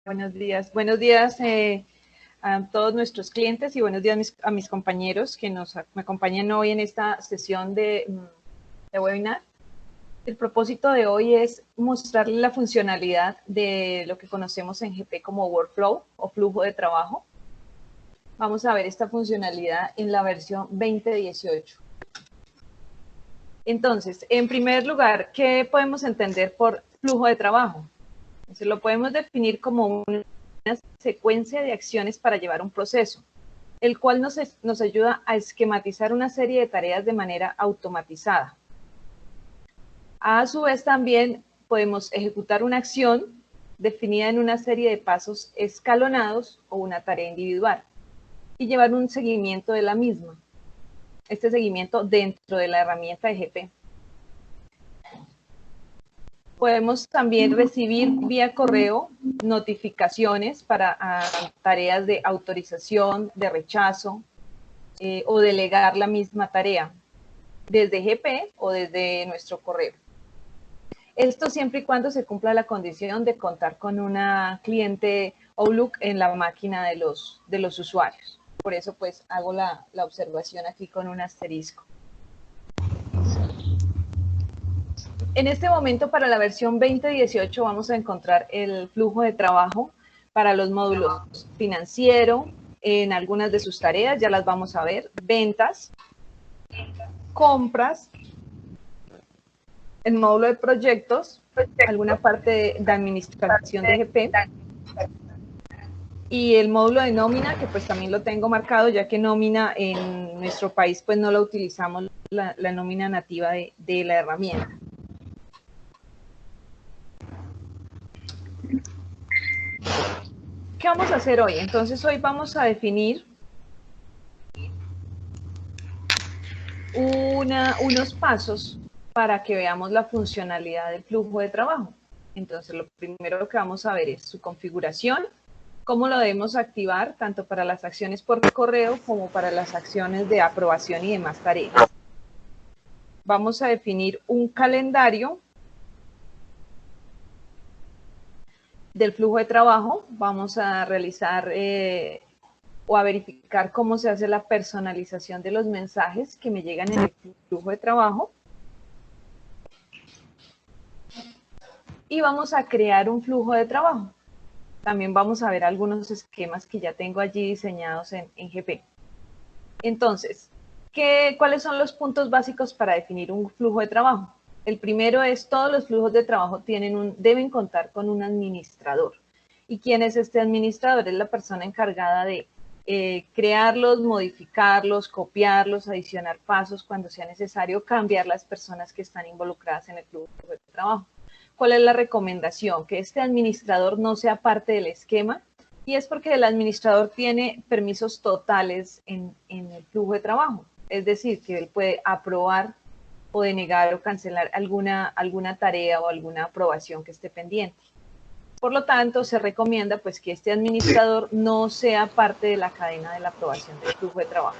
Buenos días. Buenos días a todos nuestros clientes y buenos días a mis compañeros que me acompañan hoy en esta sesión de webinar. El propósito de hoy es mostrarles la funcionalidad de lo que conocemos en GP como Workflow o flujo de trabajo. Vamos a ver esta funcionalidad en la versión 2018. Entonces, en primer lugar, ¿qué podemos entender por flujo de trabajo? Entonces, lo podemos definir como una secuencia de acciones para llevar un proceso, el cual nos ayuda a esquematizar una serie de tareas de manera automatizada. A su vez, también podemos ejecutar una acción definida en una serie de pasos escalonados o una tarea individual y llevar un seguimiento de la misma. Este seguimiento dentro de la herramienta de GP. Podemos también recibir vía correo notificaciones para tareas de autorización, de rechazo o delegar la misma tarea desde GP o desde nuestro correo. Esto siempre y cuando se cumpla la condición de contar con una cliente Outlook en la máquina de los usuarios. Por eso pues hago la observación aquí con un asterisco. En este momento, para la versión 2018, vamos a encontrar el flujo de trabajo para los módulos financiero, en algunas de sus tareas, ya las vamos a ver, ventas, compras, el módulo de proyectos, alguna parte de administración de GP, y el módulo de nómina, que pues también lo tengo marcado, ya que nómina en nuestro país pues no lo utilizamos la nómina nativa de la herramienta. ¿Qué vamos a hacer hoy? Entonces hoy vamos a definir unos pasos para que veamos la funcionalidad del flujo de trabajo. Entonces lo primero que vamos a ver es su configuración, cómo lo debemos activar tanto para las acciones por correo como para las acciones de aprobación y demás tareas. Vamos a definir un calendario del flujo de trabajo. Vamos a realizar o a verificar cómo se hace la personalización de los mensajes que me llegan en el flujo de trabajo. Y vamos a crear un flujo de trabajo. También vamos a ver algunos esquemas que ya tengo allí diseñados en GP. Entonces, ¿cuáles son los puntos básicos para definir un flujo de trabajo? El primero es, todos los flujos de trabajo deben contar con un administrador. ¿Y quién es este administrador? Es la persona encargada de crearlos, modificarlos, copiarlos, adicionar pasos cuando sea necesario, cambiar las personas que están involucradas en el flujo de trabajo. ¿Cuál es la recomendación? Que este administrador no sea parte del esquema, y es porque el administrador tiene permisos totales en el flujo de trabajo. Es decir, que él puede aprobar o denegar o cancelar alguna tarea o alguna aprobación que esté pendiente. Por lo tanto, se recomienda pues que este administrador no sea parte de la cadena de la aprobación del flujo de trabajo.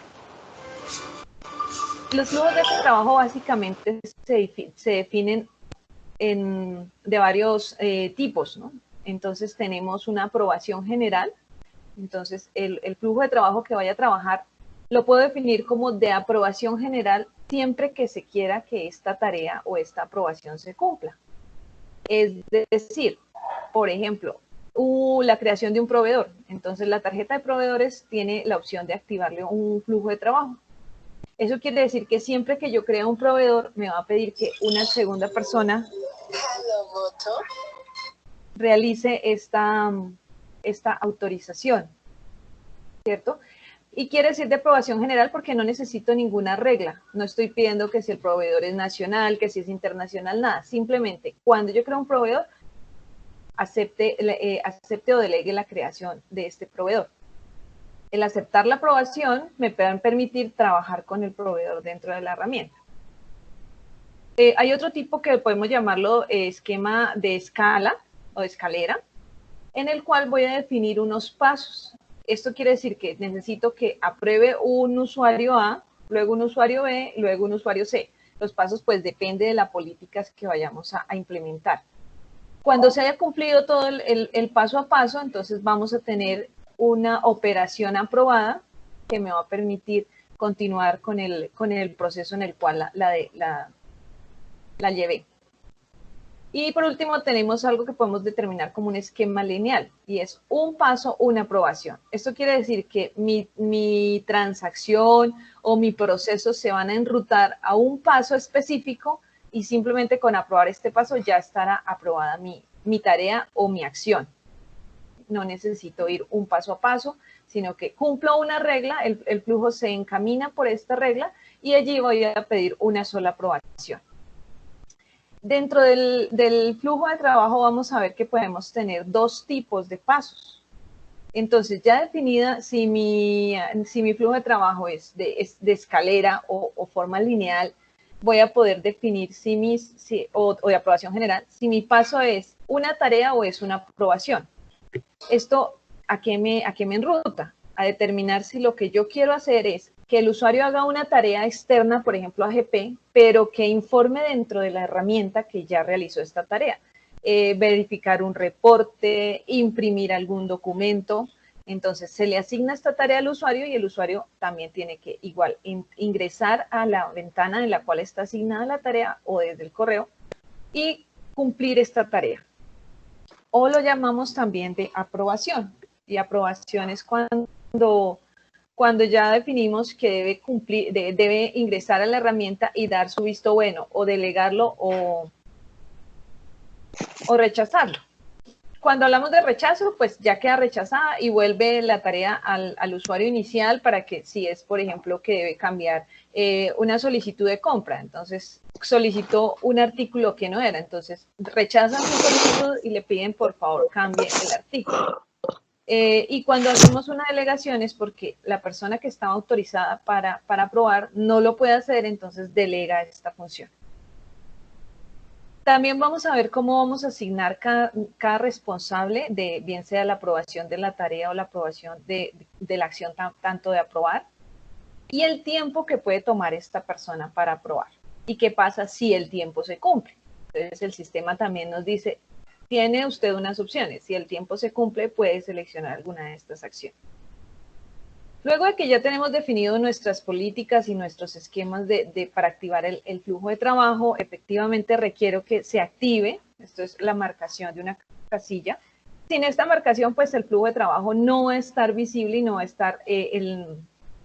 Los flujos de trabajo básicamente se definen de varios tipos, ¿no? Entonces tenemos una aprobación general. Entonces el flujo de trabajo que vaya a trabajar lo puedo definir como de aprobación general siempre que se quiera que esta tarea o esta aprobación se cumpla. Es decir, por ejemplo, la creación de un proveedor. Entonces la tarjeta de proveedores tiene la opción de activarle un flujo de trabajo. Eso quiere decir que siempre que yo cree un proveedor, me va a pedir que una segunda persona realice esta autorización, ¿cierto? Y quiere decir de aprobación general porque no necesito ninguna regla. No estoy pidiendo que si el proveedor es nacional, que si es internacional, nada. Simplemente, cuando yo creo un proveedor, acepte o delegue la creación de este proveedor. El aceptar la aprobación me va a permitir trabajar con el proveedor dentro de la herramienta. Hay otro tipo que podemos llamarlo esquema de escala o de escalera, en el cual voy a definir unos pasos. Esto quiere decir que necesito que apruebe un usuario A, luego un usuario B, luego un usuario C. Los pasos pues depende de las políticas que vayamos a implementar. Cuando se haya cumplido todo el paso a paso, entonces vamos a tener una operación aprobada que me va a permitir continuar con el proceso en el cual la llevé. Y por último tenemos algo que podemos determinar como un esquema lineal y es un paso, una aprobación. Esto quiere decir que mi transacción o mi proceso se van a enrutar a un paso específico y simplemente con aprobar este paso ya estará aprobada mi tarea o mi acción. No necesito ir un paso a paso, sino que cumplo una regla, el flujo se encamina por esta regla y allí voy a pedir una sola aprobación. Dentro del flujo de trabajo vamos a ver que podemos tener dos tipos de pasos. Entonces, ya definida, si mi flujo de trabajo es de escalera o forma lineal, voy a poder definir o de aprobación general, si mi paso es una tarea o es una aprobación. Esto, ¿a qué me enruta? A determinar si lo que yo quiero hacer es que el usuario haga una tarea externa, por ejemplo AGP, pero que informe dentro de la herramienta que ya realizó esta tarea. Verificar un reporte, imprimir algún documento. Entonces se le asigna esta tarea al usuario y el usuario también tiene que igual ingresar a la ventana en la cual está asignada la tarea o desde el correo y cumplir esta tarea. O lo llamamos también de aprobación. Y aprobación es cuando ya definimos que debe ingresar a la herramienta y dar su visto bueno, o delegarlo o rechazarlo. Cuando hablamos de rechazo, pues ya queda rechazada y vuelve la tarea al usuario inicial para que si es, por ejemplo, que debe cambiar una solicitud de compra. Entonces, solicitó un artículo que no era. Entonces, rechazan su solicitud y le piden, por favor, cambie el artículo. Y cuando hacemos una delegación es porque la persona que estaba autorizada para aprobar no lo puede hacer, entonces delega esta función. También vamos a ver cómo vamos a asignar cada responsable de bien sea la aprobación de la tarea o la aprobación de la acción tanto de aprobar y el tiempo que puede tomar esta persona para aprobar y qué pasa si el tiempo se cumple. Entonces el sistema también nos dice, tiene usted unas opciones, si el tiempo se cumple puede seleccionar alguna de estas acciones. Luego de que ya tenemos definido nuestras políticas y nuestros esquemas para activar el flujo de trabajo, efectivamente requiero que se active, esto es la marcación de una casilla. Sin esta marcación, pues el flujo de trabajo no va a estar visible y no va a estar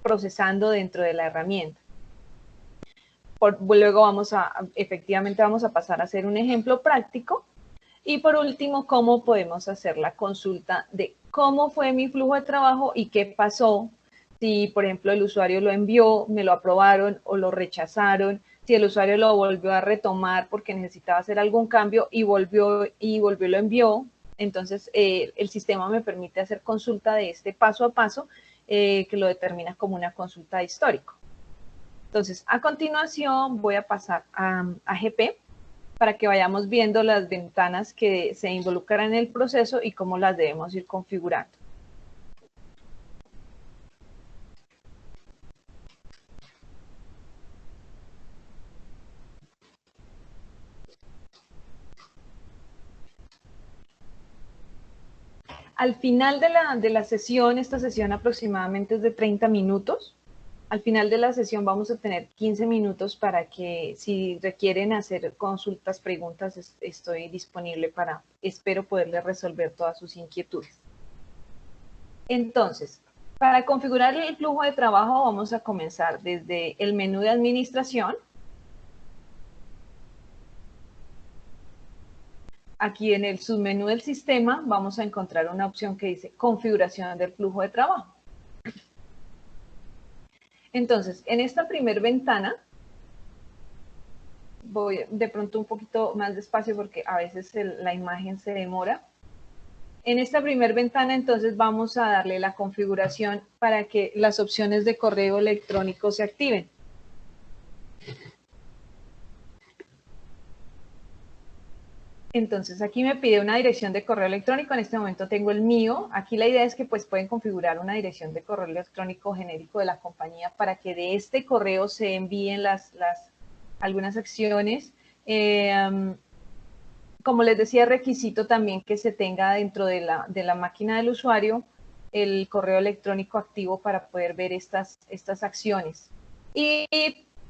procesando dentro de la herramienta. Luego efectivamente vamos a pasar a hacer un ejemplo práctico. Y por último, cómo podemos hacer la consulta de cómo fue mi flujo de trabajo y qué pasó. Si, por ejemplo, el usuario lo envió, me lo aprobaron o lo rechazaron, si el usuario lo volvió a retomar porque necesitaba hacer algún cambio y volvió lo envió, entonces el sistema me permite hacer consulta de este paso a paso que lo determina como una consulta de histórico. Entonces, a continuación voy a pasar a AGP para que vayamos viendo las ventanas que se involucran en el proceso y cómo las debemos ir configurando. Al final de la sesión, esta sesión aproximadamente es de 30 minutos. Al final de la sesión vamos a tener 15 minutos para que si requieren hacer consultas, preguntas, estoy disponible espero poderles resolver todas sus inquietudes. Entonces, para configurar el flujo de trabajo vamos a comenzar desde el menú de administración. Aquí en el submenú del sistema vamos a encontrar una opción que dice configuración del flujo de trabajo. Entonces, en esta primera ventana, voy de pronto un poquito más despacio porque a veces la imagen se demora. En esta primera ventana, entonces, vamos a darle la configuración para que las opciones de correo electrónico se activen. Entonces, aquí me pide una dirección de correo electrónico. En este momento tengo el mío. Aquí la idea es que pues pueden configurar una dirección de correo electrónico genérico de la compañía para que de este correo se envíen algunas acciones. como les decía, requisito también que se tenga dentro de la máquina del usuario el correo electrónico activo para poder ver estas acciones. Y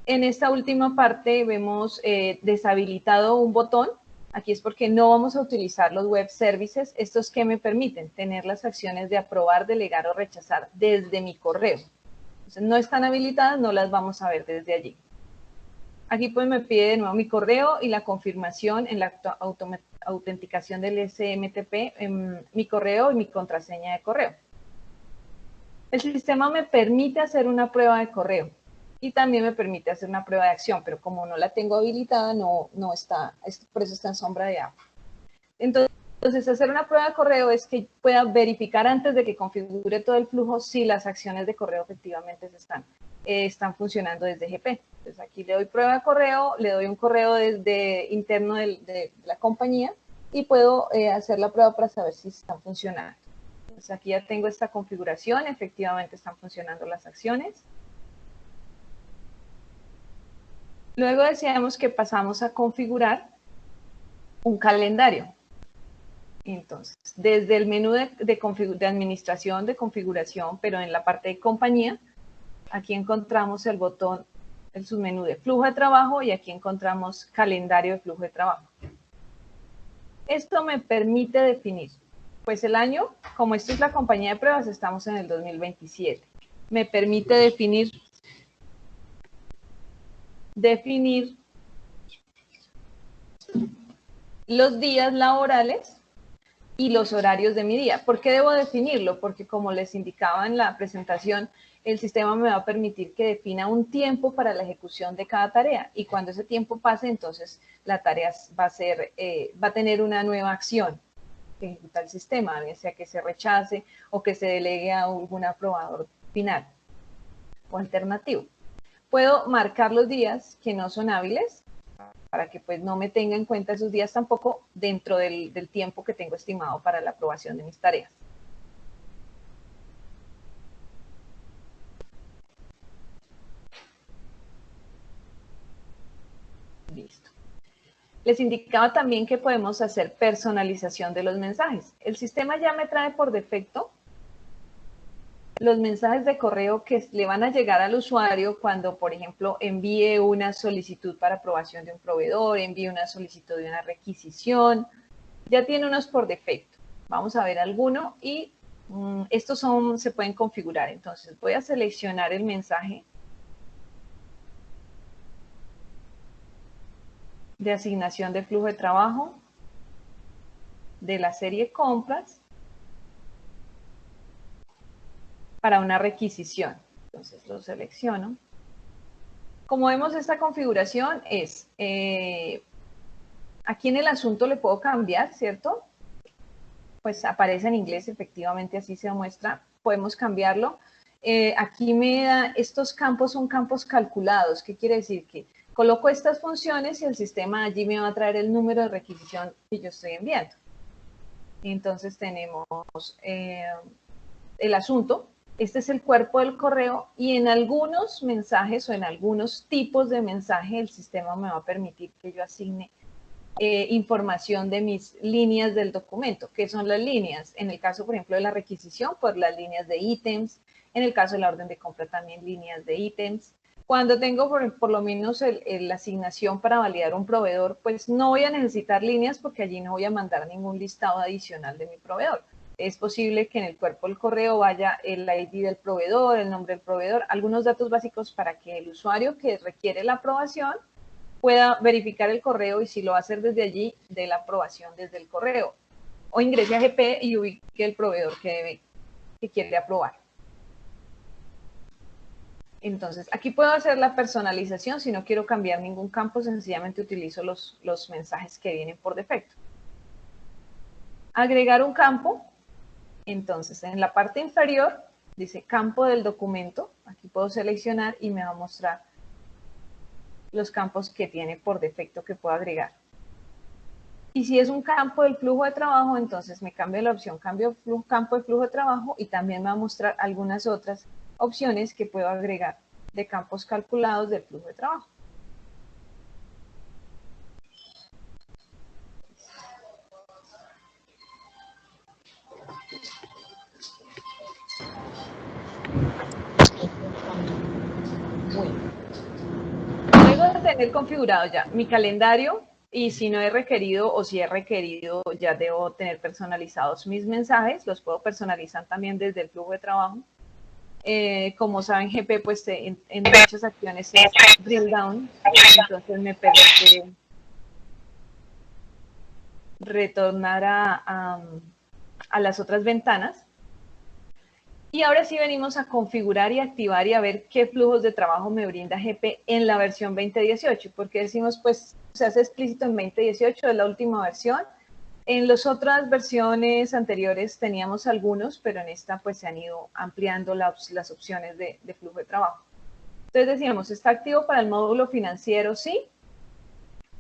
en esta última parte vemos deshabilitado un botón. Aquí es porque no vamos a utilizar los web services. Estos que me permiten tener las acciones de aprobar, delegar o rechazar desde mi correo. Entonces, no están habilitadas, no las vamos a ver desde allí. Aquí pues me pide de nuevo mi correo y la confirmación en la autenticación del SMTP, en mi correo y mi contraseña de correo. El sistema me permite hacer una prueba de correo y también me permite hacer una prueba de acción, pero como no la tengo habilitada, no está, por eso está en sombra de agua. Entonces, hacer una prueba de correo es que pueda verificar antes de que configure todo el flujo si las acciones de correo efectivamente están funcionando desde GP. Entonces, aquí le doy prueba de correo, le doy un correo desde interno de la compañía y puedo hacer la prueba para saber si están funcionando. Entonces, aquí ya tengo esta configuración, efectivamente están funcionando las acciones. Luego decíamos que pasamos a configurar un calendario. Entonces, desde el menú de administración, de configuración, pero en la parte de compañía, aquí encontramos el botón, el submenú de flujo de trabajo y aquí encontramos calendario de flujo de trabajo. Esto me permite definir, pues el año, como esto es la compañía de pruebas, estamos en el 2027. Me permite definir los días laborales y los horarios de mi día. ¿Por qué debo definirlo? Porque como les indicaba en la presentación, el sistema me va a permitir que defina un tiempo para la ejecución de cada tarea y cuando ese tiempo pase, entonces la tarea va a tener una nueva acción que ejecuta el sistema, ya sea que se rechace o que se delegue a algún aprobador final o alternativo. Puedo marcar los días que no son hábiles para que pues no me tenga en cuenta esos días tampoco dentro del tiempo que tengo estimado para la aprobación de mis tareas. Listo. Les indicaba también que podemos hacer personalización de los mensajes. El sistema ya me trae por defecto los mensajes de correo que le van a llegar al usuario cuando, por ejemplo, envíe una solicitud para aprobación de un proveedor, envíe una solicitud de una requisición. Ya tiene unos por defecto. Vamos a ver alguno y estos se pueden configurar. Entonces voy a seleccionar el mensaje de asignación de flujo de trabajo de la serie compras para una requisición. Entonces lo selecciono. Como vemos, esta configuración es, aquí en el asunto le puedo cambiar, ¿cierto? Pues aparece en inglés, efectivamente así se muestra, podemos cambiarlo. Aquí me da, estos campos son campos calculados, ¿qué quiere decir? Que coloco estas funciones y el sistema allí me va a traer el número de requisición que yo estoy enviando. Entonces tenemos el asunto, este es el cuerpo del correo y en algunos mensajes o en algunos tipos de mensaje el sistema me va a permitir que yo asigne información de mis líneas del documento. ¿Qué son las líneas? En el caso, por ejemplo, de la requisición, pues las líneas de ítems. En el caso de la orden de compra también líneas de ítems. Cuando tengo por lo menos la asignación para validar un proveedor, pues no voy a necesitar líneas porque allí no voy a mandar ningún listado adicional de mi proveedor. Es posible que en el cuerpo del correo vaya el ID del proveedor, el nombre del proveedor, algunos datos básicos para que el usuario que requiere la aprobación pueda verificar el correo y si lo va a hacer desde allí, de la aprobación desde el correo. O ingrese a GP y ubique el proveedor que quiere aprobar. Entonces, aquí puedo hacer la personalización. Si no quiero cambiar ningún campo, sencillamente utilizo los mensajes que vienen por defecto. Agregar un campo. Entonces, en la parte inferior dice campo del documento. Aquí puedo seleccionar y me va a mostrar los campos que tiene por defecto que puedo agregar. Y si es un campo del flujo de trabajo, entonces me cambio la opción campo de flujo de trabajo y también me va a mostrar algunas otras opciones que puedo agregar de campos calculados del flujo de trabajo. tener configurado ya mi calendario, y si no he requerido o si he requerido, ya debo tener personalizados mis mensajes. Los puedo personalizar también desde el flujo de trabajo. Como saben, GP, pues en muchas acciones es drill down, entonces me permite retornar a las otras ventanas. Y ahora sí venimos a configurar y activar y a ver qué flujos de trabajo me brinda GP en la versión 2018, porque decimos, pues, se hace explícito en 2018, es la última versión. En las otras versiones anteriores teníamos algunos, pero en esta pues se han ido ampliando las opciones de flujo de trabajo. Entonces decíamos, está activo para el módulo financiero, sí,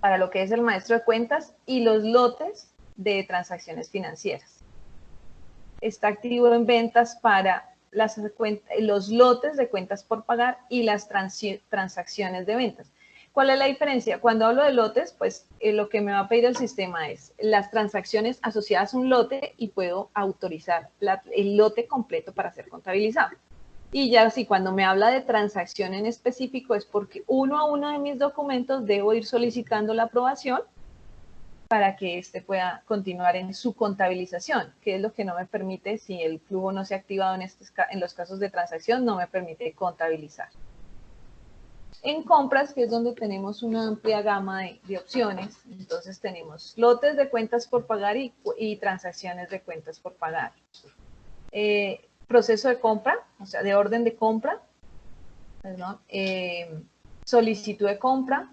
para lo que es el maestro de cuentas y los lotes de transacciones financieras. Está activo en ventas para los lotes de cuentas por pagar y las transacciones de ventas. ¿Cuál es la diferencia? Cuando hablo de lotes, pues lo que me va a pedir el sistema es las transacciones asociadas a un lote y puedo autorizar el lote completo para ser contabilizado. Y ya si cuando me habla de transacción en específico es porque uno a uno de mis documentos debo ir solicitando la aprobación para que éste pueda continuar en su contabilización, que es lo que no me permite, si el flujo no se ha activado en los casos de transacción, no me permite contabilizar. En compras, que es donde tenemos una amplia gama de opciones, entonces tenemos lotes de cuentas por pagar y transacciones de cuentas por pagar. Proceso de compra, o sea, de orden de compra, perdón, solicitud de compra.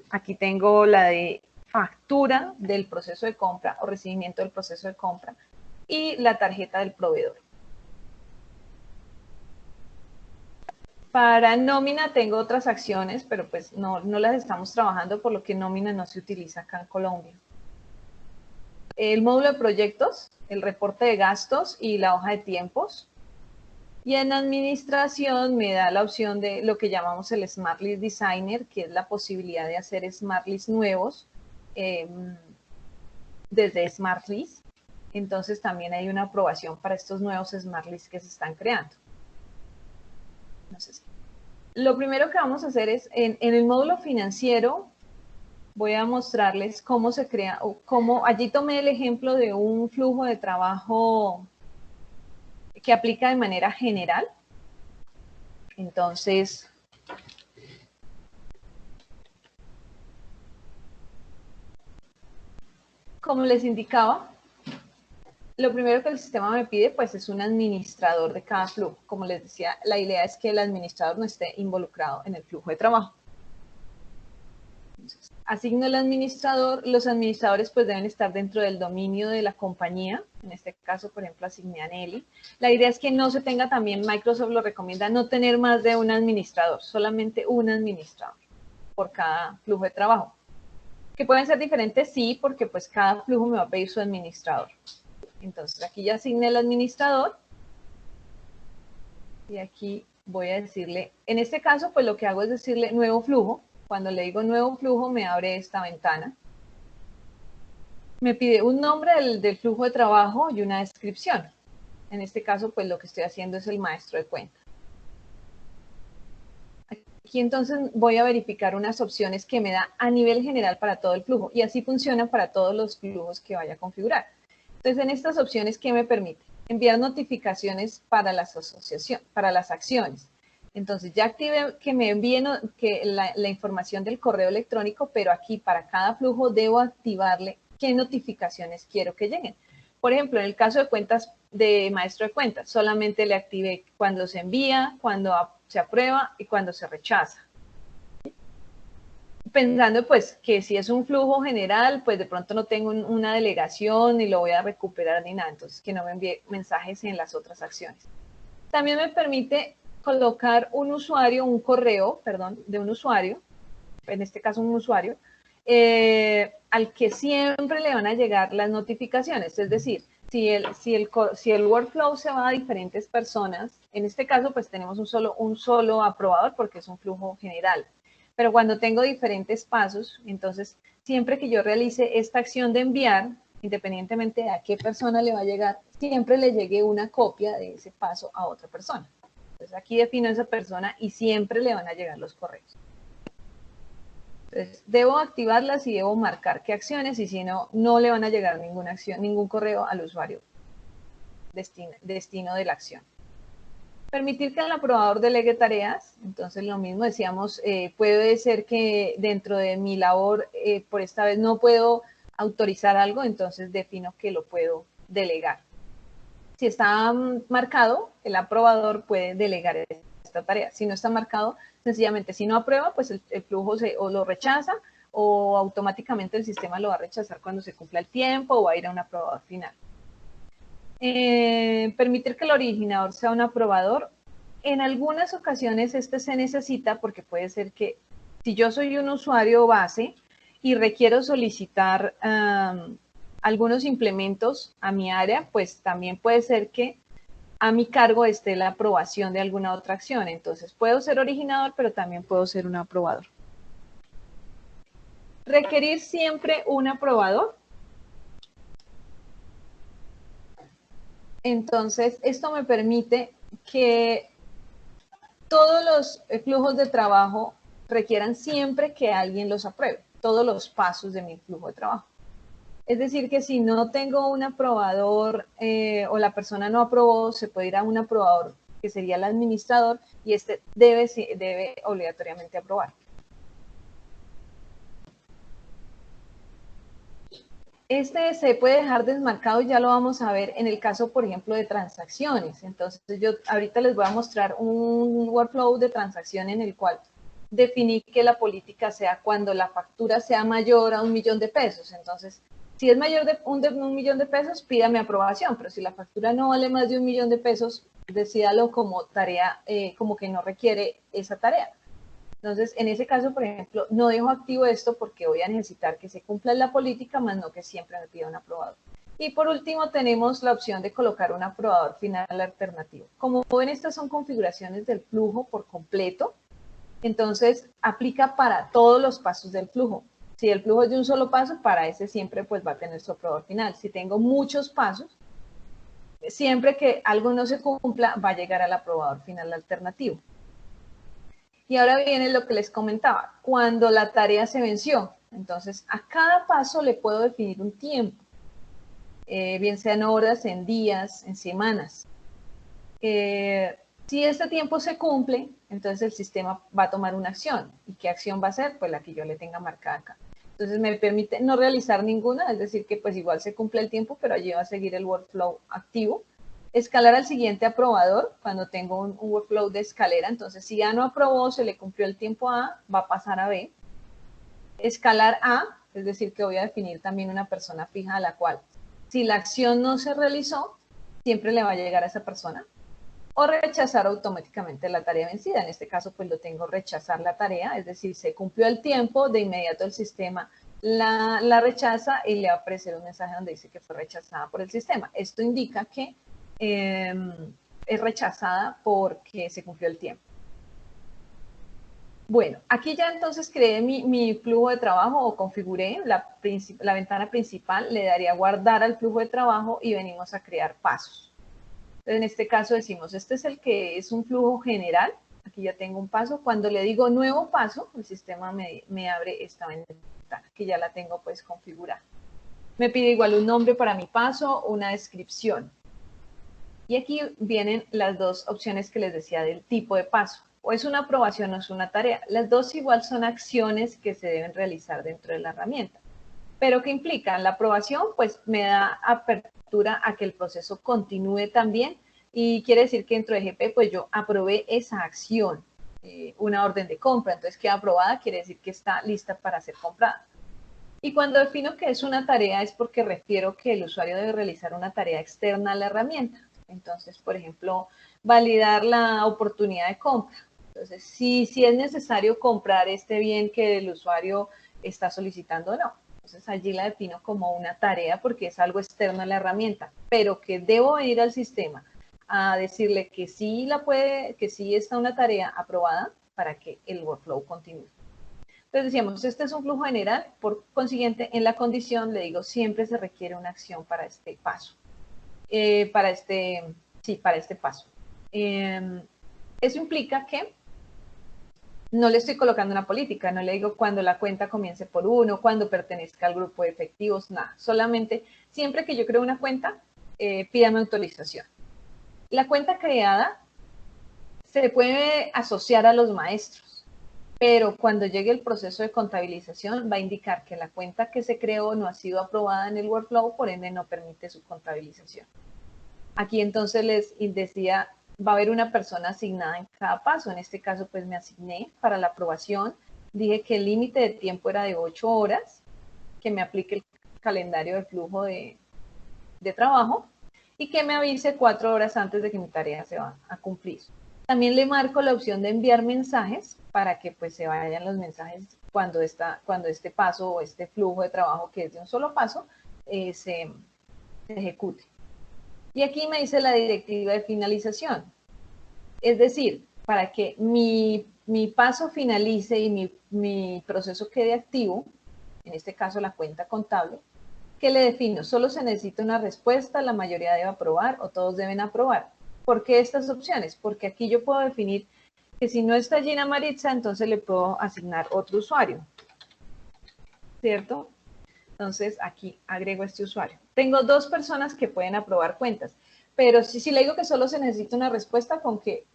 Aquí tengo la de factura del proceso de compra o recibimiento del proceso de compra y la tarjeta del proveedor. Para nómina tengo otras acciones, pero pues no las estamos trabajando, por lo que nómina no se utiliza acá en Colombia. El módulo de proyectos, el reporte de gastos y la hoja de tiempos. Y en administración me da la opción de lo que llamamos el Smart List Designer, que es la posibilidad de hacer Smart List nuevos desde Smart List. Entonces también hay una aprobación para estos nuevos Smart List que se están creando. Entonces, lo primero que vamos a hacer es, en el módulo financiero, voy a mostrarles cómo se crea, o cómo, allí tomé el ejemplo de un flujo de trabajo que aplica de manera general. Entonces, como les indicaba, lo primero que el sistema me pide, pues, es un administrador de cada flujo. Como les decía, la idea es que el administrador no esté involucrado en el flujo de trabajo. Entonces, asigno el administrador. Los administradores, pues, deben estar dentro del dominio de la compañía. En este caso, por ejemplo, asigné a Nelly. La idea es que no se tenga también, Microsoft lo recomienda, no tener más de un administrador, solamente un administrador por cada flujo de trabajo. Que pueden ser diferentes, sí, porque pues cada flujo me va a pedir su administrador. Entonces, aquí ya asigné el administrador. Y aquí voy a decirle, en este caso, pues lo que hago es decirle nuevo flujo. Cuando le digo nuevo flujo, me abre esta ventana. Me pide un nombre del flujo de trabajo y una descripción. En este caso, pues lo que estoy haciendo es el maestro de cuenta. Aquí entonces voy a verificar unas opciones que me da a nivel general para todo el flujo. Y así funciona para todos los flujos que vaya a configurar. Entonces, en estas opciones, ¿qué me permite? Enviar notificaciones para las acciones. Entonces, ya activé que me envíen la información del correo electrónico, pero aquí para cada flujo debo activarle qué notificaciones quiero que lleguen. Por ejemplo, en el caso de cuentas de maestro de cuentas, solamente le activé cuando se envía, cuando se aprueba y cuando se rechaza. Pensando pues que si es un flujo general, pues de pronto no tengo una delegación ni lo voy a recuperar ni nada, entonces que no me envíe mensajes en las otras acciones. También me permite colocar un usuario, un correo, perdón, de un usuario, en este caso un usuario, al que siempre le van a llegar las notificaciones, es decir, si el workflow se va a diferentes personas, en este caso pues tenemos un solo aprobador porque es un flujo general. Pero cuando tengo diferentes pasos, entonces siempre que yo realice esta acción de enviar, independientemente de a qué persona le va a llegar, siempre le llegue una copia de ese paso a otra persona. Entonces aquí defino a esa persona y siempre le van a llegar los correos. Entonces, debo activarlas y debo marcar qué acciones, y si no, no le van a llegar ninguna acción, ningún correo al usuario destino de la acción. Permitir que el aprobador delegue tareas. Entonces, lo mismo decíamos, puede ser que dentro de mi labor, por esta vez no puedo autorizar algo, entonces defino que lo puedo delegar. Si está marcado, el aprobador puede delegar esta tarea. Si no está marcado, sencillamente, si no aprueba, pues el flujo o lo rechaza, o automáticamente el sistema lo va a rechazar cuando se cumpla el tiempo, o va a ir a un aprobador final. Permitir que el originador sea un aprobador. En algunas ocasiones este se necesita porque puede ser que si yo soy un usuario base y requiero solicitar algunos implementos a mi área, pues también puede ser que a mi cargo esté la aprobación de alguna otra acción. Entonces puedo ser originador, pero también puedo ser un aprobador. Requerir siempre un aprobador. Entonces, esto me permite que todos los flujos de trabajo requieran siempre que alguien los apruebe, todos los pasos de mi flujo de trabajo. Es decir, que si no tengo un aprobador o la persona no aprobó, se puede ir a un aprobador que sería el administrador, y este debe obligatoriamente aprobar. Este se puede dejar desmarcado y ya lo vamos a ver en el caso, por ejemplo, de transacciones. Entonces, yo ahorita les voy a mostrar un workflow de transacción en el cual definí que la política sea cuando la factura sea mayor a 1 millón de pesos. Entonces, si es mayor de un millón de pesos, pida mi aprobación, pero si la factura no vale más de 1 millón de pesos, decídalo como tarea, como que no requiere esa tarea. Entonces, en ese caso, por ejemplo, no dejo activo esto porque voy a necesitar que se cumpla la política, más no que siempre me pida un aprobador. Y por último, tenemos la opción de colocar un aprobador final alternativo. Como ven, estas son configuraciones del flujo por completo. Entonces, aplica para todos los pasos del flujo. Si el flujo es de un solo paso, para ese siempre pues va a tener su aprobador final. Si tengo muchos pasos, siempre que algo no se cumpla, va a llegar al aprobador final alternativo. Y ahora viene lo que les comentaba, cuando la tarea se venció. Entonces, a cada paso le puedo definir un tiempo, bien sea en horas, en días, en semanas. Si este tiempo se cumple, entonces el sistema va a tomar una acción. ¿Y qué acción va a ser? Pues la que yo le tenga marcada acá. Entonces me permite no realizar ninguna, es decir, que pues igual se cumple el tiempo, pero allí va a seguir el workflow activo. Escalar al siguiente aprobador, cuando tengo un workflow de escalera, entonces si ya no aprobó, se le cumplió el tiempo a, va a pasar a B. Escalar a, es decir, que voy a definir también una persona fija a la cual, si la acción no se realizó, siempre le va a llegar a esa persona. O rechazar automáticamente la tarea vencida. En este caso, pues lo tengo rechazar la tarea, es decir, se cumplió el tiempo, de inmediato el sistema la rechaza y le va a aparecer un mensaje donde dice que fue rechazada por el sistema. Esto indica que es rechazada porque se cumplió el tiempo. Bueno, aquí ya entonces creé mi flujo de trabajo o configuré la ventana principal, le daría guardar al flujo de trabajo y venimos a crear pasos. Entonces, en este caso decimos, este es el que es un flujo general, aquí ya tengo un paso. Cuando le digo nuevo paso, el sistema me abre esta ventana, que ya la tengo pues configurada. Me pide igual un nombre para mi paso, una descripción. Y aquí vienen las dos opciones que les decía del tipo de paso. O es una aprobación o es una tarea. Las dos igual son acciones que se deben realizar dentro de la herramienta. ¿Pero qué implica? La aprobación pues me da apertura a que el proceso continúe también, y quiere decir que dentro de GP pues yo aprobé esa acción, una orden de compra, entonces queda aprobada, quiere decir que está lista para ser comprada. Y cuando defino que es una tarea es porque refiero que el usuario debe realizar una tarea externa a la herramienta. Entonces, por ejemplo, validar la oportunidad de compra. Entonces, si es necesario comprar este bien que el usuario está solicitando o no. Entonces, allí la defino como una tarea porque es algo externo a la herramienta, pero que debo ir al sistema a decirle que sí que sí está una tarea aprobada para que el workflow continúe. Entonces decíamos, este es un flujo general, por consiguiente, en la condición le digo, siempre se requiere una acción para este paso, para este paso. Eso implica que No le estoy colocando una política, no le digo cuando la cuenta comience por 1, cuando pertenezca al grupo de efectivos, nada. Solamente siempre que yo creo una cuenta, pídame autorización. La cuenta creada se puede asociar a los maestros, pero cuando llegue el proceso de contabilización va a indicar que la cuenta que se creó no ha sido aprobada en el workflow, por ende no permite su contabilización. Aquí entonces les decía, va a haber una persona asignada en cada paso. En este caso, pues me asigné para la aprobación. Dije que el límite de tiempo era de 8 horas, que me aplique el calendario de flujo de trabajo y que me avise 4 horas antes de que mi tarea se va a cumplir. También le marco la opción de enviar mensajes para que pues se vayan los mensajes cuando este paso o este flujo de trabajo, que es de un solo paso, se ejecute. Y aquí me dice la directiva de finalización. Es decir, para que mi paso finalice y mi proceso quede activo, en este caso la cuenta contable, ¿qué le defino? Solo se necesita una respuesta, la mayoría debe aprobar o todos deben aprobar. ¿Por qué estas opciones? Porque aquí yo puedo definir que si no está Gina Maritza, entonces le puedo asignar otro usuario, ¿cierto? Entonces aquí agrego este usuario. Tengo 2 personas que pueden aprobar cuentas, pero si le digo que solo se necesita una respuesta, con que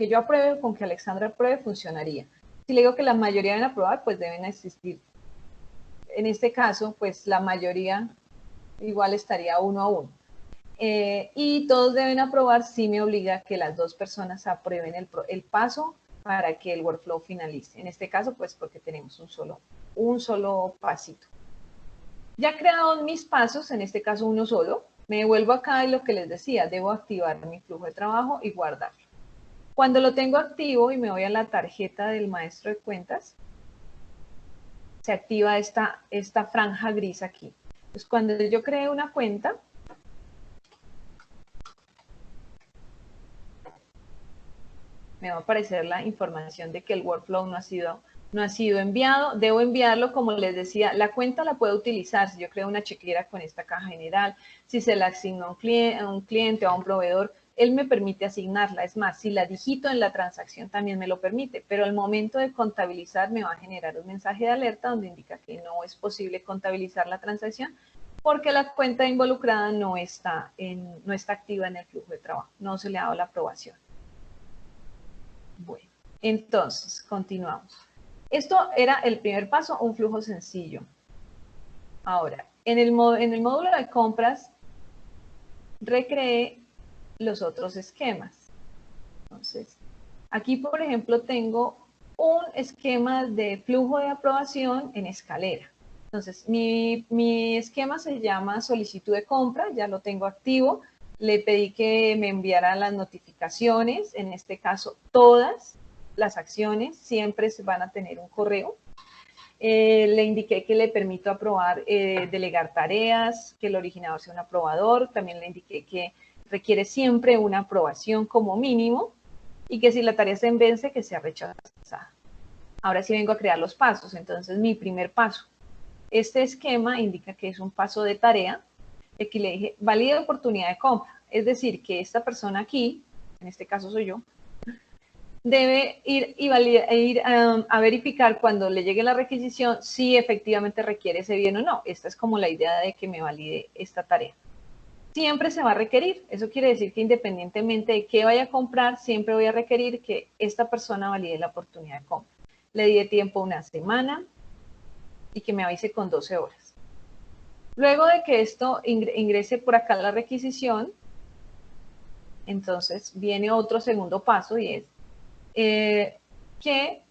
yo apruebe o con que Alexandra apruebe funcionaría. Si le digo que la mayoría deben aprobar, pues deben existir. En este caso, pues la mayoría igual estaría 1 a 1. Y todos deben aprobar si me obliga que las 2 personas aprueben el paso para que el workflow finalice. En este caso, pues porque tenemos un solo pasito. Ya creado mis pasos, en este caso uno solo, me vuelvo acá y lo que les decía, debo activar mi flujo de trabajo y guardarlo. Cuando lo tengo activo y me voy a la tarjeta del maestro de cuentas, se activa esta franja gris aquí. Entonces, cuando yo cree una cuenta, me va a aparecer la información de que el workflow no ha sido enviado. Debo enviarlo, como les decía, la cuenta la puedo utilizar si yo creo una chequera con esta caja general, si se la asigno a un cliente o a un proveedor, él me permite asignarla. Es más, si la digito en la transacción también me lo permite, pero al momento de contabilizar me va a generar un mensaje de alerta donde indica que no es posible contabilizar la transacción porque la cuenta involucrada no está activa en el flujo de trabajo, no se le ha dado la aprobación. Bueno, entonces, continuamos. Esto era el primer paso, un flujo sencillo. Ahora, en el módulo de compras, recreé los otros esquemas. Entonces, aquí, por ejemplo, tengo un esquema de flujo de aprobación en escalera. Entonces, mi esquema se llama solicitud de compra, ya lo tengo activo. Le pedí que me enviara las notificaciones, en este caso todas las acciones siempre se van a tener un correo. Le indiqué que le permito aprobar, delegar tareas, que el originador sea un aprobador. También le indiqué que requiere siempre una aprobación como mínimo y que si la tarea se vence, que sea rechazada. Ahora sí vengo a crear los pasos. Entonces, mi primer paso. Este esquema indica que es un paso de tarea. Aquí le dije, valida oportunidad de compra. Es decir, que esta persona aquí, en este caso soy yo, debe ir a verificar cuando le llegue la requisición si efectivamente requiere ese bien o no. Esta es como la idea de que me valide esta tarea. Siempre se va a requerir. Eso quiere decir que independientemente de qué vaya a comprar, siempre voy a requerir que esta persona valide la oportunidad de compra. Le di de tiempo una semana y que me avise con 12 horas. Luego de que esto ingrese por acá la requisición, entonces viene otro segundo paso y es que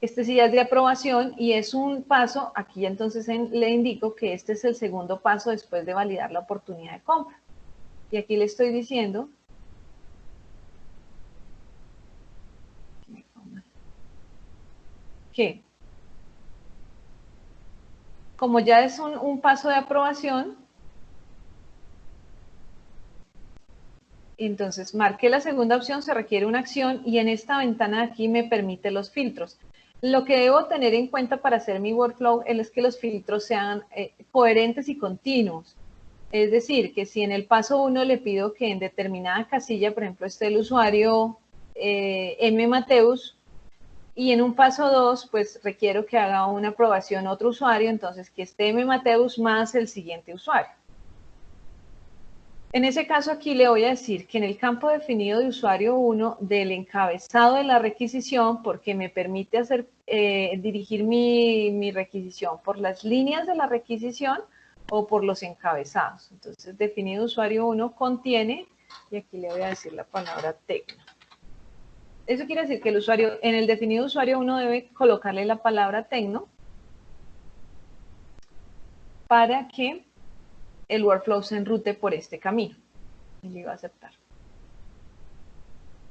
este sí ya es de aprobación y es un paso, aquí entonces le indico que este es el segundo paso después de validar la oportunidad de compra. Y aquí le estoy diciendo que como ya es un paso de aprobación, entonces marqué la segunda opción, se requiere una acción y en esta ventana de aquí me permite los filtros. Lo que debo tener en cuenta para hacer mi workflow es que los filtros sean coherentes y continuos. Es decir, que si en el paso 1 le pido que en determinada casilla, por ejemplo, esté el usuario M. Mateus, y en un paso 2, pues requiero que haga una aprobación a otro usuario, entonces que esté M. Mateus más el siguiente usuario. En ese caso aquí le voy a decir que en el campo definido de usuario 1 del encabezado de la requisición, porque me permite hacer, dirigir mi requisición por las líneas de la requisición o por los encabezados. Entonces, definido usuario 1 contiene, y aquí le voy a decir la palabra tecno. Eso quiere decir que el usuario, en el definido usuario 1 debe colocarle la palabra tecno para que el workflow se enrute por este camino. Y le iba a aceptar.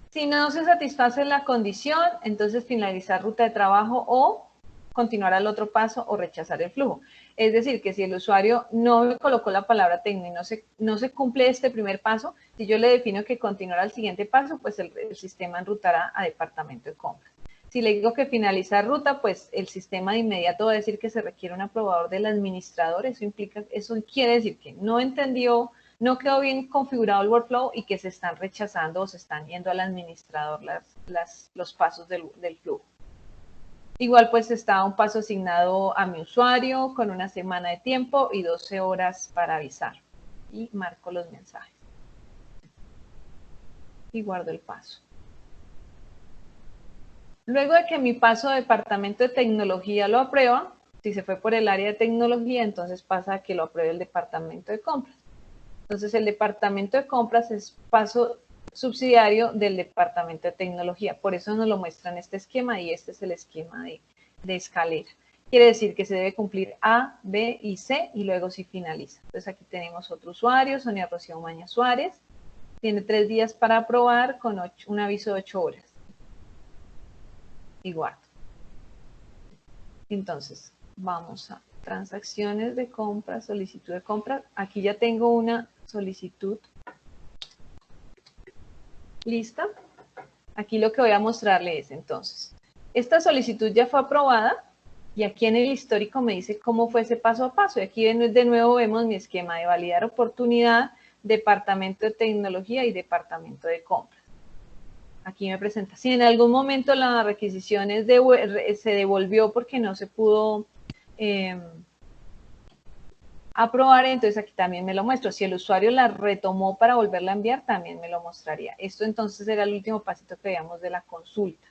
Si no se satisface la condición, entonces finalizar ruta de trabajo o continuar al otro paso o rechazar el flujo. Es decir, que si el usuario no me colocó la palabra tecno y no se cumple este primer paso, si yo le defino que continuar al siguiente paso, pues el sistema enrutará a departamento de compras. Si le digo que finalizar ruta, pues el sistema de inmediato va a decir que se requiere un aprobador del administrador. Eso quiere decir que no entendió, no quedó bien configurado el workflow y que se están rechazando o se están yendo al administrador los pasos del flujo. Igual pues está un paso asignado a mi usuario con una semana de tiempo y 12 horas para avisar. Y marco los mensajes. Y guardo el paso. Luego de que mi paso de departamento de tecnología lo aprueba, si se fue por el área de tecnología, entonces pasa a que lo apruebe el departamento de compras. Entonces el departamento de compras es paso subsidiario del departamento de tecnología. Por eso nos lo muestra en este esquema y este es el esquema de escalera. Quiere decir que se debe cumplir A, B y C y luego sí finaliza. Entonces aquí tenemos otro usuario, Sonia Rocío Maña Suárez. Tiene 3 días para aprobar con un aviso de 8 horas. Igual. Entonces, vamos a transacciones de compra, solicitud de compra. Aquí ya tengo una solicitud lista. Aquí lo que voy a mostrarle es entonces, esta solicitud ya fue aprobada y aquí en el histórico me dice cómo fue ese paso a paso. Y aquí de nuevo vemos mi esquema de validar oportunidad, departamento de tecnología y departamento de compras. Aquí me presenta. Si en algún momento la requisición se devolvió porque no se pudo aprobar, entonces aquí también me lo muestro. Si el usuario la retomó para volverla a enviar, también me lo mostraría. Esto entonces era el último pasito que veíamos de la consulta.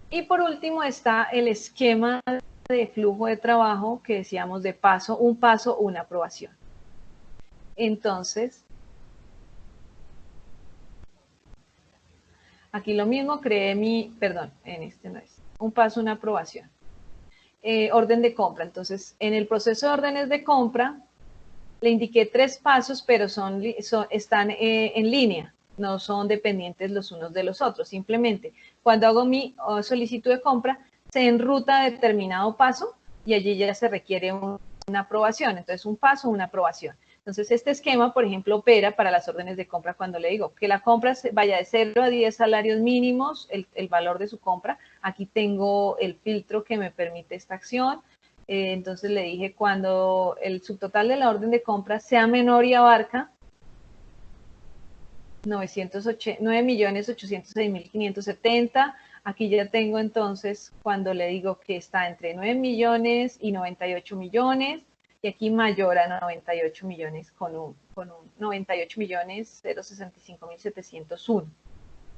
Y por último está el esquema de flujo de trabajo que decíamos de paso, una aprobación. Entonces, aquí lo mismo, creé en este no es, un paso, una aprobación. Orden de compra, entonces en el proceso de órdenes de compra le indiqué 3 pasos, pero están en línea, no son dependientes los unos de los otros. Simplemente cuando hago mi solicitud de compra, se enruta a determinado paso y allí ya se requiere una aprobación. Entonces un paso, una aprobación. Entonces este esquema, por ejemplo, opera para las órdenes de compra cuando le digo que la compra vaya de 0 a 10 salarios mínimos, el valor de su compra. Aquí tengo el filtro que me permite esta acción. Entonces le dije cuando el subtotal de la orden de compra sea menor y abarca 9.806.570. Aquí ya tengo entonces cuando le digo que está entre 9 millones y 98 millones y aquí mayor a 98 millones con un 98.065.701.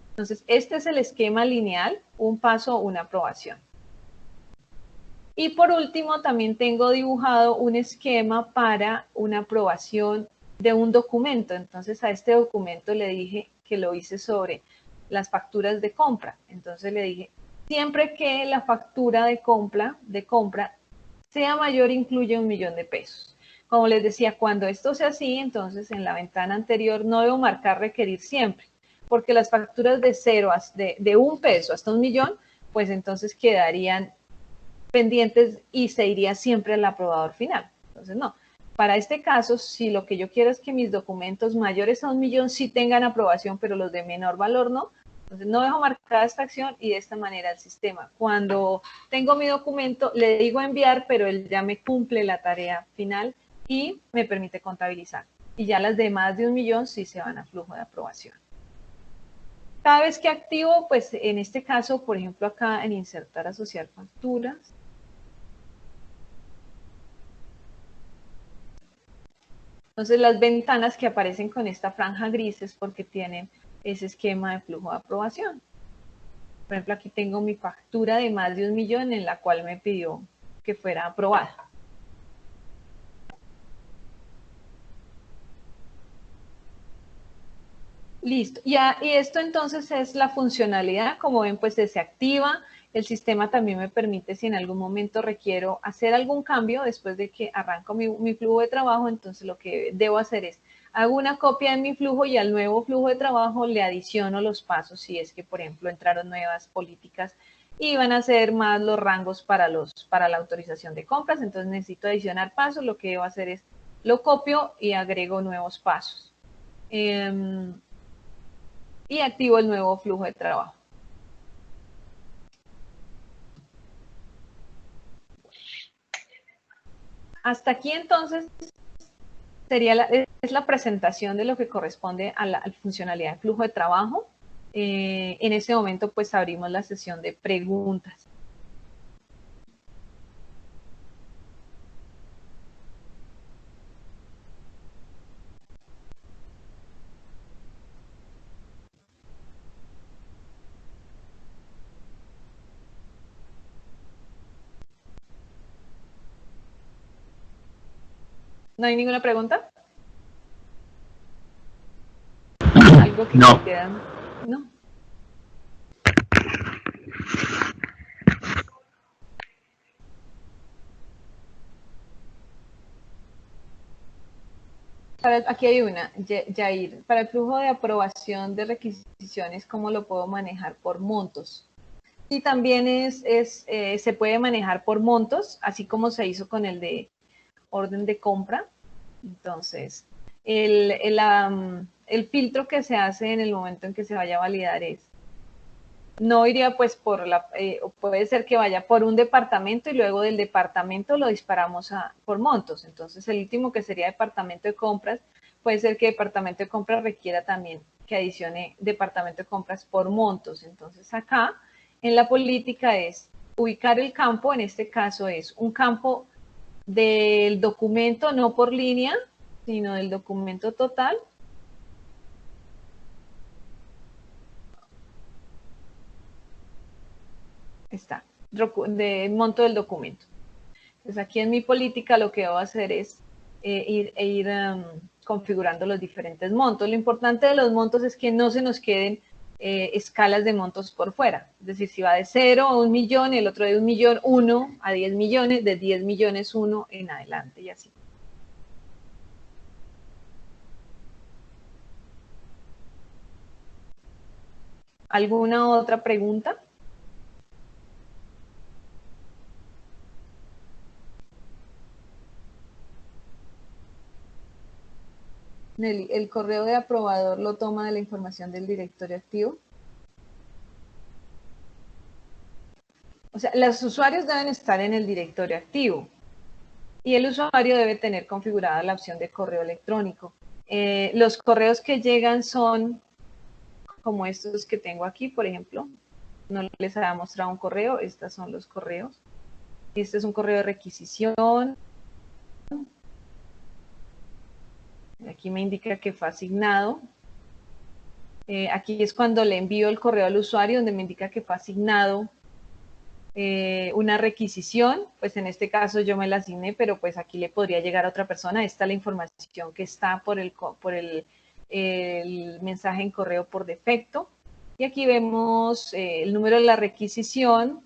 Entonces este es el esquema lineal, un paso, una aprobación. Y por último, también tengo dibujado un esquema para una aprobación de un documento. Entonces, a este documento le dije que lo hice sobre las facturas de compra. Entonces, le dije, siempre que la factura de compra sea mayor, incluye 1 millón de pesos. Como les decía, cuando esto sea así, entonces en la ventana anterior no debo marcar requerir siempre, porque las facturas de 1 peso hasta 1 millón, pues entonces quedarían pendientes y se iría siempre al aprobador final. Entonces, no. Para este caso, si lo que yo quiero es que mis documentos mayores a 1 millón sí tengan aprobación, pero los de menor valor no, Entonces, no dejo marcada esta acción y de esta manera el sistema. Cuando tengo mi documento, le digo enviar, pero él ya me cumple la tarea final y me permite contabilizar. Y ya las de más de 1 millón sí se van a flujo de aprobación. Cada vez que activo, pues en este caso, por ejemplo, acá en insertar, asociar facturas. Entonces las ventanas que aparecen con esta franja gris es porque tienen ese esquema de flujo de aprobación. Por ejemplo, aquí tengo mi factura de más de 1 millón en la cual me pidió que fuera aprobada. Listo. Y esto entonces es la funcionalidad. Como ven, pues se activa. El sistema también me permite, si en algún momento requiero hacer algún cambio, después de que arranco mi flujo de trabajo, entonces lo que debo hacer es, hago una copia de mi flujo y al nuevo flujo de trabajo le adiciono los pasos, si es que, por ejemplo, entraron nuevas políticas y van a ser más los rangos para la autorización de compras. Entonces necesito adicionar pasos. Lo que debo hacer es, lo copio y agrego nuevos pasos. Y activo el nuevo flujo de trabajo. Hasta aquí entonces es la presentación de lo que corresponde a la funcionalidad de flujo de trabajo. En este momento pues abrimos la sesión de preguntas. ¿No hay ninguna pregunta? ¿Algo que no. quieran? No. Aquí hay una, Jair. Para el flujo de aprobación de requisiciones, ¿cómo lo puedo manejar por montos? Y también se puede manejar por montos, así como se hizo con el de orden de compra. Entonces, el filtro que se hace en el momento en que se vaya a validar no iría pues puede ser que vaya por un departamento y luego del departamento lo disparamos por montos. Entonces, el último que sería departamento de compras, puede ser que departamento de compras requiera también que adicione departamento de compras por montos. Entonces, acá en la política es ubicar el campo, en este caso es un campo del documento, no por línea, sino del documento total. Está, de monto del documento. Entonces aquí en mi política lo que debo hacer es ir configurando los diferentes montos. Lo importante de los montos es que no se nos queden escalas de montos por fuera. Es decir, si va de 0 a 1 millón, el otro de 1 millón, 1 a 10 millones, de 10 millones, 1 en adelante y así. ¿Alguna otra pregunta? Nelly, ¿el correo de aprobador lo toma de la información del directorio activo? O sea, los usuarios deben estar en el directorio activo y el usuario debe tener configurada la opción de correo electrónico. Los correos que llegan son como estos que tengo aquí, por ejemplo. No les había mostrado un correo, estos son los correos. Este es un correo de requisición. Aquí me indica que fue asignado. Aquí es cuando le envío el correo al usuario, donde me indica que fue asignado una requisición. Pues en este caso yo me la asigné, pero pues aquí le podría llegar a otra persona. Esta es la información que está por el mensaje en correo por defecto. Y aquí vemos el número de la requisición,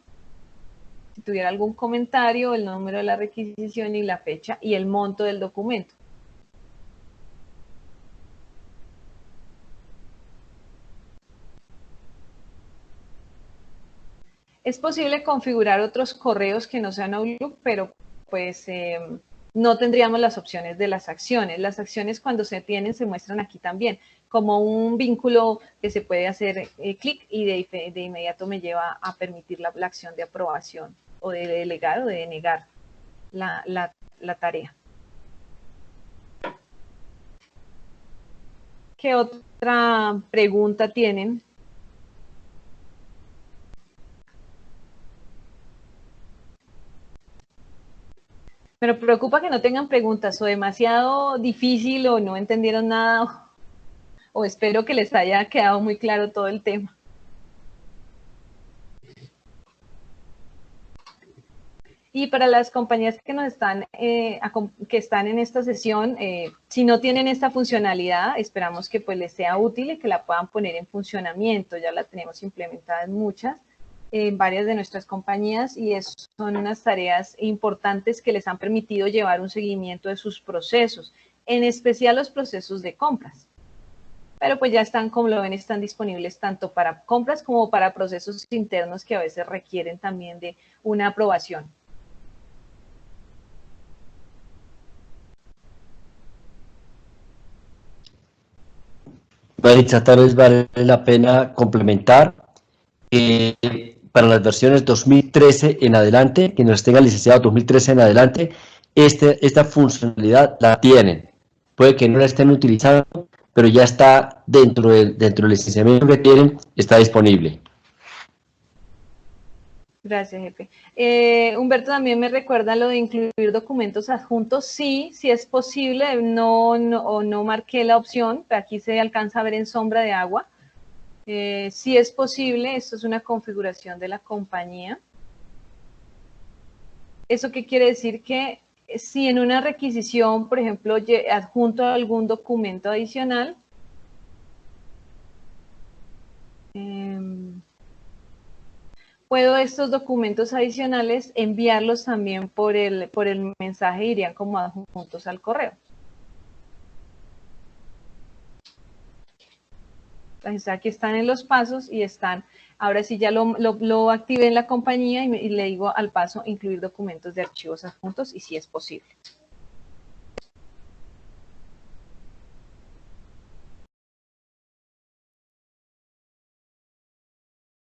si tuviera algún comentario, el número de la requisición y la fecha y el monto del documento. Es posible configurar otros correos que no sean Outlook, pero pues no tendríamos las opciones de las acciones. Las acciones cuando se tienen se muestran aquí también, como un vínculo que se puede hacer clic y de inmediato me lleva a permitir la acción de aprobación o de delegar o de denegar la tarea. ¿Qué otra pregunta tienen? Me preocupa que no tengan preguntas o demasiado difícil o no entendieron nada o espero que les haya quedado muy claro todo el tema. Y para las compañías que nos están, que están en esta sesión, si no tienen esta funcionalidad, esperamos que pues les sea útil y que la puedan poner en funcionamiento. Ya la tenemos implementada en varias de nuestras compañías y son unas tareas importantes que les han permitido llevar un seguimiento de sus procesos, en especial los procesos de compras. Pero pues ya están, como lo ven, están disponibles tanto para compras como para procesos internos que a veces requieren también de una aprobación. Maritza, tal vez vale la pena complementar para las versiones 2013 en adelante, que nos tengan licenciado 2013 en adelante, esta funcionalidad la tienen. Puede que no la estén utilizando, pero ya está dentro del licenciamiento que tienen, está disponible. Gracias, jefe. Humberto también me recuerda lo de incluir documentos adjuntos. Sí, si es posible, no marqué la opción, pero aquí se alcanza a ver en sombra de agua. Si es posible, esto es una configuración de la compañía. ¿Eso qué quiere decir? Que si en una requisición, por ejemplo, adjunto algún documento adicional, puedo estos documentos adicionales enviarlos también por el mensaje, irían como adjuntos al correo. Entonces aquí están en los pasos y están, ahora sí ya lo activé en la compañía y le digo al paso incluir documentos de archivos adjuntos y si es posible.